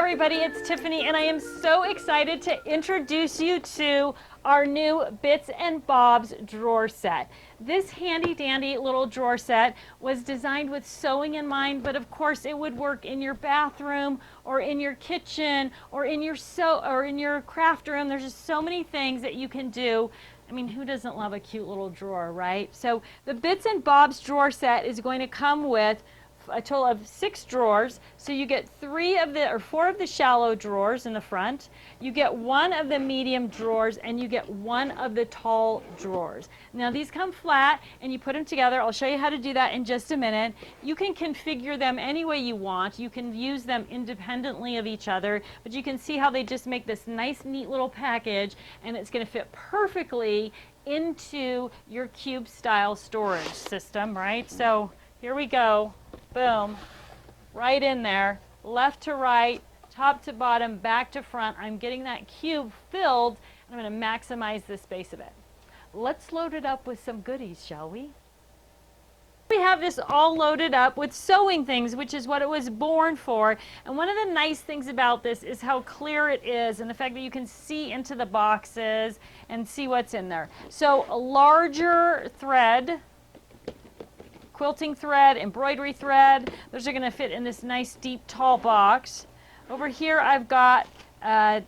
everybody, it's Tiffany and I am so excited to introduce you to our new Bits and Bobs drawer set. This handy dandy little drawer set was designed with sewing in mind, but of course it would work in your bathroom or in your kitchen or in your craft room. There's just so many things that you can do. I mean, who doesn't love a cute little drawer, right? So the Bits and Bobs drawer set is going to come with a total of 6 drawers. So you get 4 of the shallow drawers in the front, you get 1 of the medium drawers, and you get 1 of the tall drawers. Now these come flat and you put them together. I'll show you how to do that in just a minute. You can configure them any way you want. You can use them independently of each other, but you can see how they just make this nice neat little package, and it's going to fit perfectly into your cube style storage system, right? So here we go. Boom, right in there, left to right, top to bottom, back to front. I'm getting that cube filled, and I'm going to maximize the space of it. Let's load it up with some goodies, shall we? We have this all loaded up with sewing things, which is what it was born for. And one of the nice things about this is how clear it is and the fact that you can see into the boxes and see what's in there. So a larger thread, quilting thread, embroidery thread, those are going to fit in this nice deep tall box. Over here I've got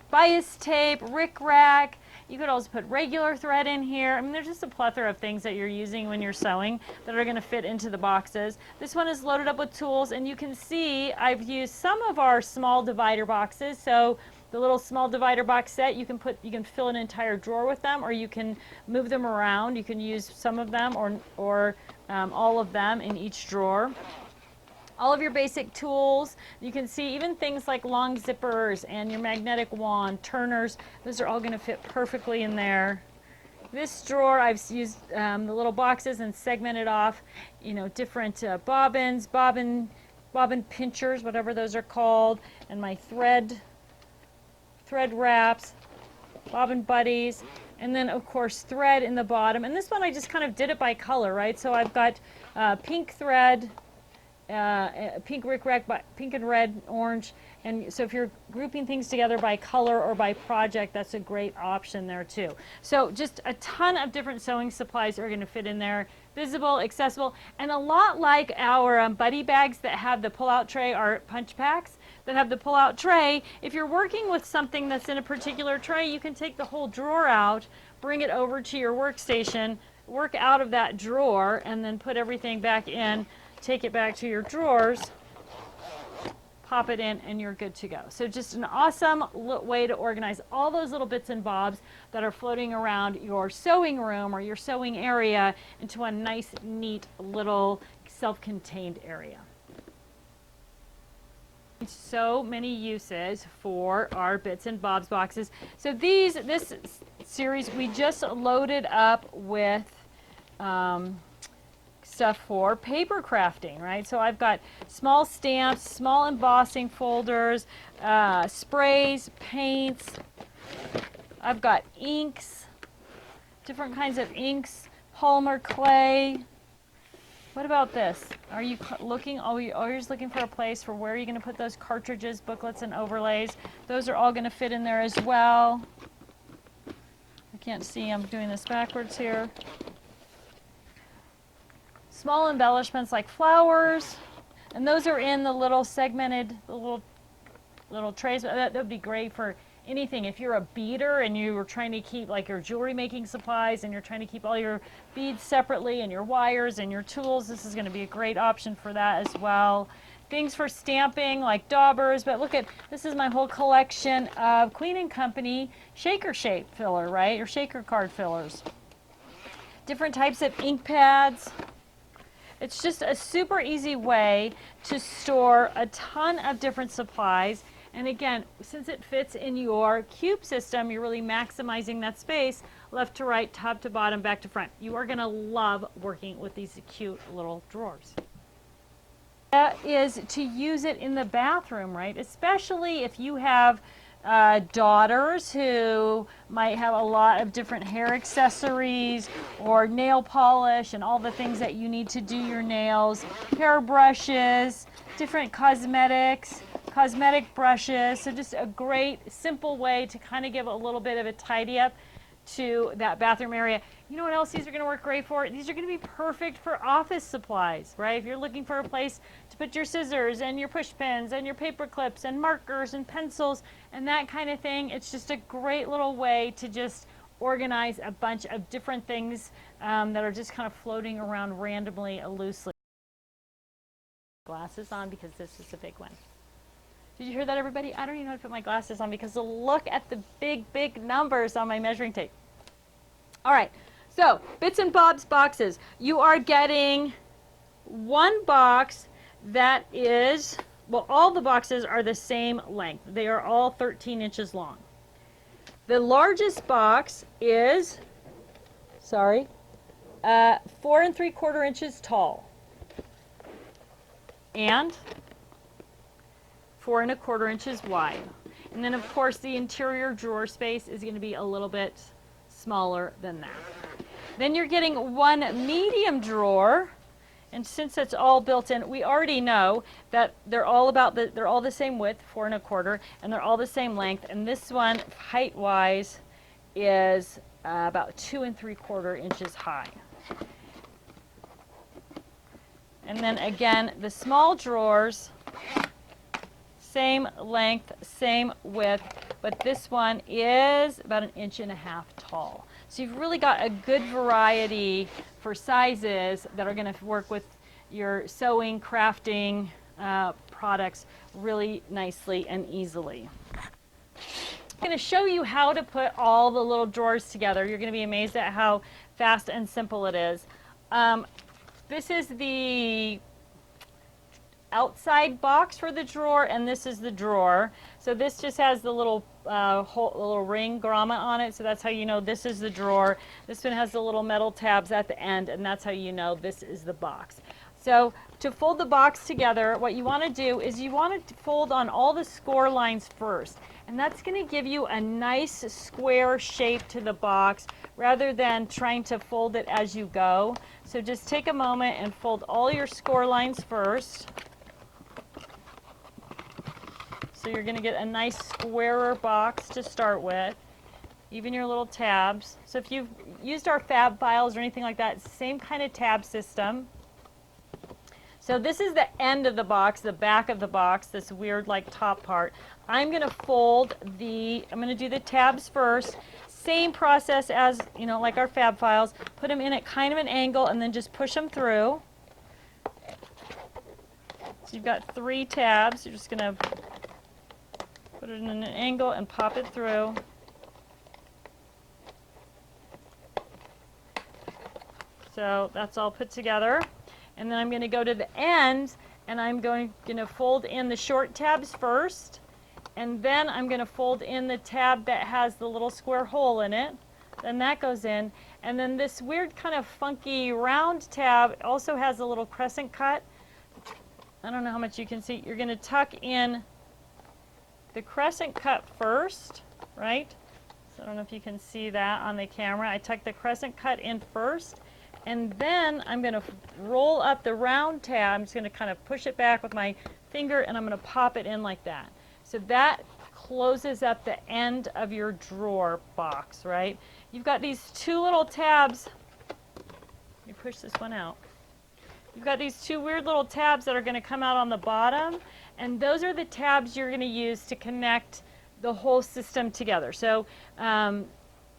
bias tape, rickrack. You could also put regular thread in here. I mean, there's just a plethora of things that you're using when you're sewing that are going to fit into the boxes. This one is loaded up with tools, and you can see I've used some of our small divider boxes. So the little small divider box set, you can fill an entire drawer with them, or you can move them around. You can use some of them or all of them in each drawer. All of your basic tools, you can see even things like long zippers and your magnetic wand, turners, those are all going to fit perfectly in there. This drawer, I've used the little boxes and segmented off, you know, different bobbins, bobbin pinchers, whatever those are called, and my thread wraps, bobbin buddies, and then of course thread in the bottom. And this one I just kind of did it by color, right? So I've got pink thread, pink rickrack, pink and red, orange, and so if you're grouping things together by color or by project, that's a great option there too. So just a ton of different sewing supplies are going to fit in there, visible, accessible, and a lot like our buddy bags that have the pull-out tray, or punch packs that have the pull-out tray. If you're working with something that's in a particular tray, you can take the whole drawer out, bring it over to your workstation, work out of that drawer, and then put everything back in, take it back to your drawers, pop it in, and you're good to go. So just an awesome way to organize all those little bits and bobs that are floating around your sewing room or your sewing area into a nice, neat little self-contained area. So many uses for our Bits and Bobs boxes. So this series we just loaded up with stuff for paper crafting, right? So I've got small stamps, small embossing folders, sprays, paints. I've got inks, different kinds of inks, polymer clay. What about this? Are you looking, always looking for a place for where you're going to put those cartridges, booklets, and overlays? Those are all going to fit in there as well. I can't see, I'm doing this backwards here. Small embellishments like flowers, and those are in the little segmented, the little trays. That would be great for anything. If you're a beader and you were trying to keep like your jewelry making supplies and you're trying to keep all your beads separately and your wires and your tools, this is going to be a great option for that as well. Things for stamping like daubers, but look at, this is my whole collection of Queen & Company shaker shape filler, right? Or shaker card fillers. Different types of ink pads. It's just a super easy way to store a ton of different supplies. And again, since it fits in your cube system, you're really maximizing that space, left to right, top to bottom, back to front. You are going to love working with these cute little drawers. That is to use it in the bathroom, right? Especially if you have daughters who might have a lot of different hair accessories or nail polish and all the things that you need to do your nails, hair brushes, different cosmetics, cosmetic brushes. So just a great, simple way to kind of give a little bit of a tidy up to that bathroom area. You know what else these are going to work great for? These are going to be perfect for office supplies, right? If you're looking for a place to put your scissors and your push pins and your paper clips and markers and pencils and that kind of thing, it's just a great little way to just organize a bunch of different things that are just kind of floating around randomly, loosely. Glasses on because this is a big one. Did you hear that, everybody? I don't even know how to put my glasses on because look at the big, big numbers on my measuring tape. All right, so Bits and Bobs boxes. You are getting one box that is, well, all the boxes are the same length. They are all 13 inches long. The largest box is, 4 3/4 inches tall. And 4 1/4 inches wide. And then of course the interior drawer space is going to be a little bit smaller than that. Then you're getting one medium drawer, and since it's all built in, we already know that they're all the same width, 4 1/4, and they're all the same length. And this one, height wise, is about 2 3/4 inches high. And then again, the small drawers, same length, same width, but this one is about 1.5 inches tall. So you've really got a good variety for sizes that are going to work with your sewing, crafting products really nicely and easily. I'm going to show you how to put all the little drawers together. You're going to be amazed at how fast and simple it is. This is the outside box for the drawer, and this is the drawer. So this just has the little little ring grommet on it, so that's how you know this is the drawer. This one has the little metal tabs at the end, and that's how you know this is the box. So to fold the box together, what you want to do is you want to fold on all the score lines first, and that's going to give you a nice square shape to the box rather than trying to fold it as you go. So just take a moment and fold all your score lines first. So you're going to get a nice squarer box to start with, even your little tabs. So if you've used our fab files or anything like that, it's the same kind of tab system. So this is the end of the box, the back of the box, this weird like top part. I'm going to do the tabs first. Same process as, like our fab files. Put them in at kind of an angle and then just push them through. So you've got 3 tabs. You're just going to put it in an angle and pop it through. So that's all put together. And then I'm going to go to the end, and I'm going to fold in the short tabs first, and then I'm going to fold in the tab that has the little square hole in it. Then that goes in, and then this weird kind of funky round tab also has a little crescent cut. I don't know how much you can see. You're going to tuck in the crescent cut first, right? So I don't know if you can see that on the camera. I tuck the crescent cut in first. And then I'm going to roll up the round tab. I'm just going to kind of push it back with my finger, and I'm going to pop it in like that. So that closes up the end of your drawer box, right? You've got these 2 little tabs. Let me push this one out. You've got these 2 weird little tabs that are going to come out on the bottom, and those are the tabs you're going to use to connect the whole system together. So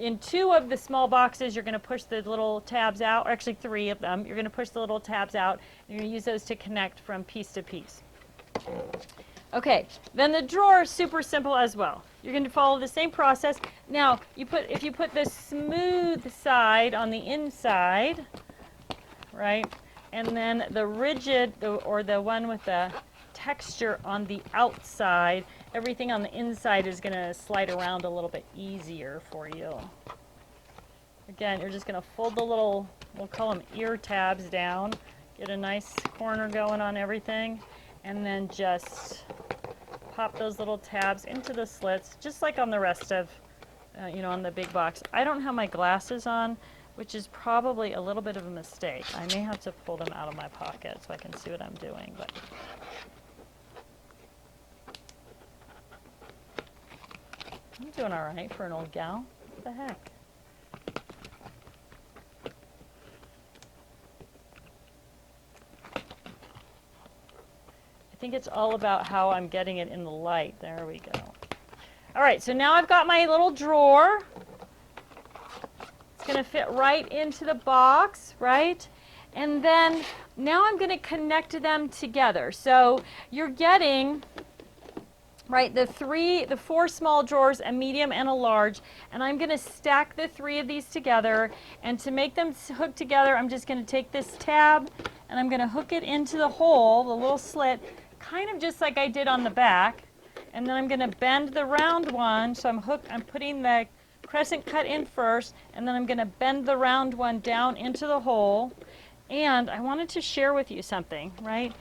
in 2 of the small boxes, you're going to push the little tabs out, or actually 3 of them. You're going to push the little tabs out, and you're going to use those to connect from piece to piece. Okay, then the drawer is super simple as well. You're going to follow the same process. Now, if you put the smooth side on the inside, right, and then the rigid, or the one with the texture on the outside, everything on the inside is going to slide around a little bit easier for you. Again, you're just going to fold the little, we'll call them ear tabs down, get a nice corner going on everything, and then just pop those little tabs into the slits, just like on the rest of, on the big box. I don't have my glasses on, which is probably a little bit of a mistake. I may have to pull them out of my pocket so I can see what I'm doing. But I'm doing all right for an old gal. What the heck? I think it's all about how I'm getting it in the light. There we go. All right, so now I've got my little drawer. It's going to fit right into the box, right? And then now I'm going to connect them together. So you're getting, right, the four small drawers, a medium and a large, and I'm going to stack the three of these together. And to make them hook together, I'm just going to take this tab and I'm going to hook it into the hole, the little slit, kind of just like I did on the back. And then I'm going to bend the round one, so I'm putting the crescent cut in first, and then I'm going to bend the round one down into the hole. And I wanted to share with you something, right?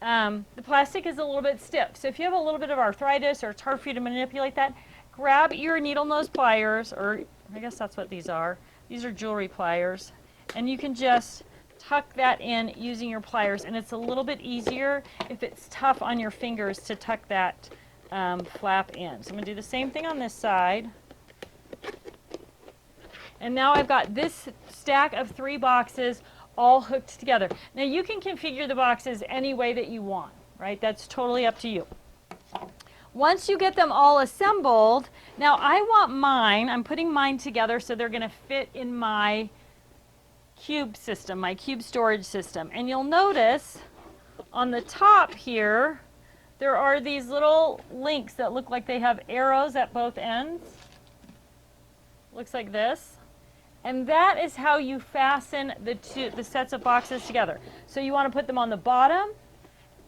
The plastic is a little bit stiff, so if you have a little bit of arthritis or it's hard for you to manipulate that, grab your needle nose pliers, or I guess that's what these are. These are jewelry pliers, and you can just tuck that in using your pliers, and it's a little bit easier if it's tough on your fingers to tuck that flap in. So I'm going to do the same thing on this side. And now I've got this stack of 3 boxes all hooked together. Now you can configure the boxes any way that you want, right? That's totally up to you. Once you get them all assembled, now I want mine, I'm putting mine together so they're going to fit in my cube system, my cube storage system. And you'll notice on the top here, there are these little links that look like they have arrows at both ends. Looks like this. And that is how you fasten the sets of boxes together. So you want to put them on the bottom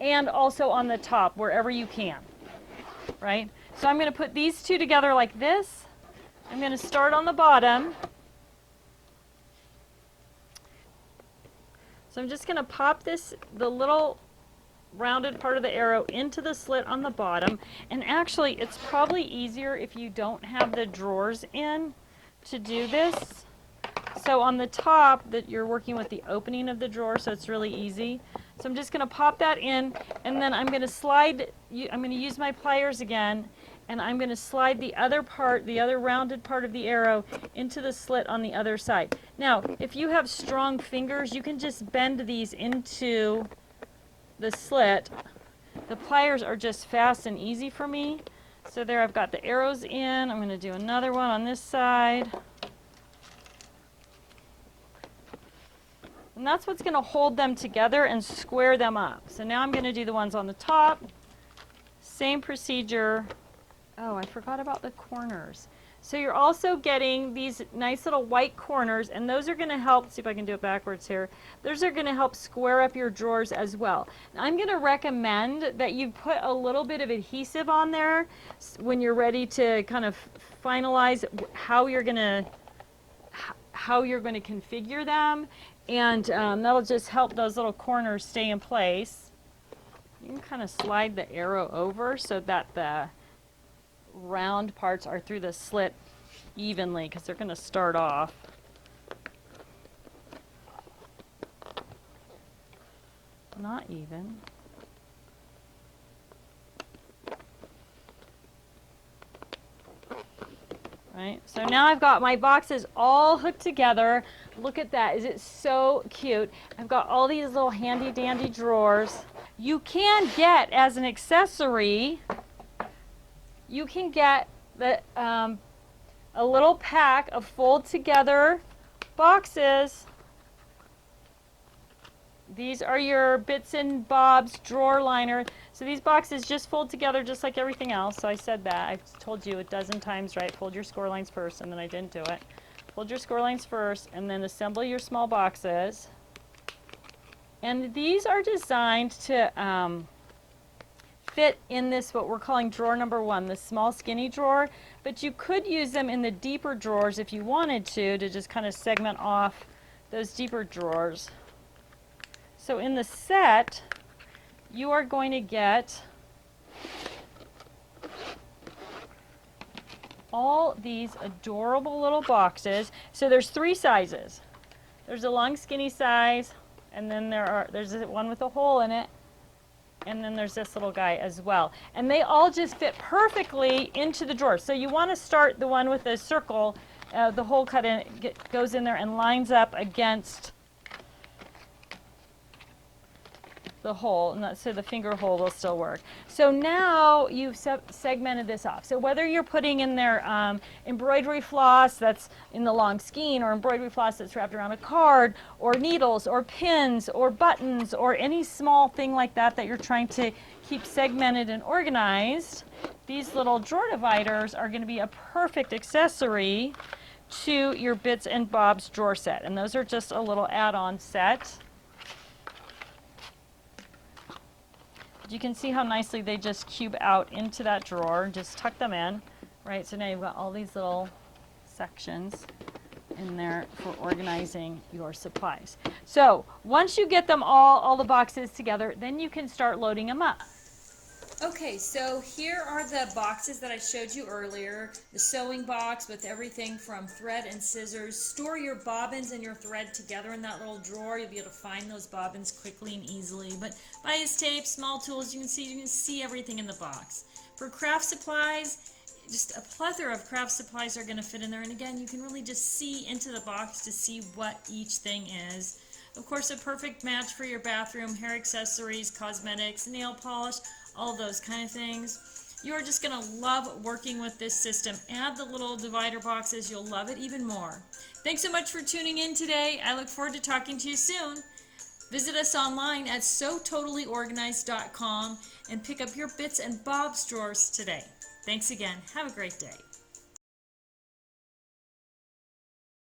and also on the top, wherever you can, right? So I'm going to put these two together like this. I'm going to start on the bottom. So I'm just going to pop the little rounded part of the arrow into the slit on the bottom. And actually, it's probably easier if you don't have the drawers in to do this. So on the top, that you're working with the opening of the drawer, so it's really easy. So I'm just going to pop that in, and then I'm going to slide, I'm going to use my pliers again, and I'm going to slide the other part, the other rounded part of the arrow into the slit on the other side. Now, if you have strong fingers, you can just bend these into the slit. The pliers are just fast and easy for me. So there I've got the arrows in. I'm going to do another one on this side. And that's what's going to hold them together and square them up. So now I'm going to do the ones on the top. Same procedure. Oh, I forgot about the corners. So you're also getting these nice little white corners, and those are going to help, see if I can do it backwards here. Those are going to help square up your drawers as well. Now, I'm going to recommend that you put a little bit of adhesive on there when you're ready to kind of finalize how you're going to configure them, and that'll just help those little corners stay in place. You can kind of slide the arrow over so that the round parts are through the slit evenly, because they're going to start off. Not even. Right, so now I've got my boxes all hooked together. Look at that, is it so cute? I've got all these little handy dandy drawers. You can get, as an accessory, you can get a little pack of fold together boxes. These are your Bits and Bob's drawer liner. So these boxes just fold together just like everything else. So I said that. I've told you a dozen times, right? Fold your score lines first, and then I didn't do it. Fold your score lines first, and then assemble your small boxes. And these are designed to fit in this, what we're calling drawer number 1, the small skinny drawer. But you could use them in the deeper drawers if you wanted to just kind of segment off those deeper drawers. So in the set, you are going to get all these adorable little boxes. So there's 3 sizes. There's a long skinny size, and then there's one with a hole in it. And then there's this little guy as well. And they all just fit perfectly into the drawer. So you want to start the one with the circle, the hole cut in, goes in there and lines up against the hole, and so the finger hole will still work. So now you've segmented this off. So whether you're putting in there embroidery floss that's in the long skein, or embroidery floss that's wrapped around a card, or needles, or pins, or buttons, or any small thing like that that you're trying to keep segmented and organized, these little drawer dividers are going to be a perfect accessory to your Bits and Bobs drawer set. And those are just a little add-on set. You can see how nicely they just cube out into that drawer. Just tuck them in, right? So now you've got all these little sections in there for organizing your supplies. So once you get them all the boxes together, then you can start loading them up. Okay, so here are the boxes that I showed you earlier. The sewing box with everything from thread and scissors. Store your bobbins and your thread together in that little drawer. You'll be able to find those bobbins quickly and easily. But bias tape, small tools, you can see everything in the box. For craft supplies, just a plethora of craft supplies are going to fit in there. And again, you can really just see into the box to see what each thing is. Of course, a perfect match for your bathroom, hair accessories, cosmetics, nail polish, all those kind of things. You're just going to love working with this system. Add the little divider boxes. You'll love it even more. Thanks so much for tuning in today. I look forward to talking to you soon. Visit us online at SoTotallyOrganized.com and pick up your Bits and Bobs drawers today. Thanks again. Have a great day.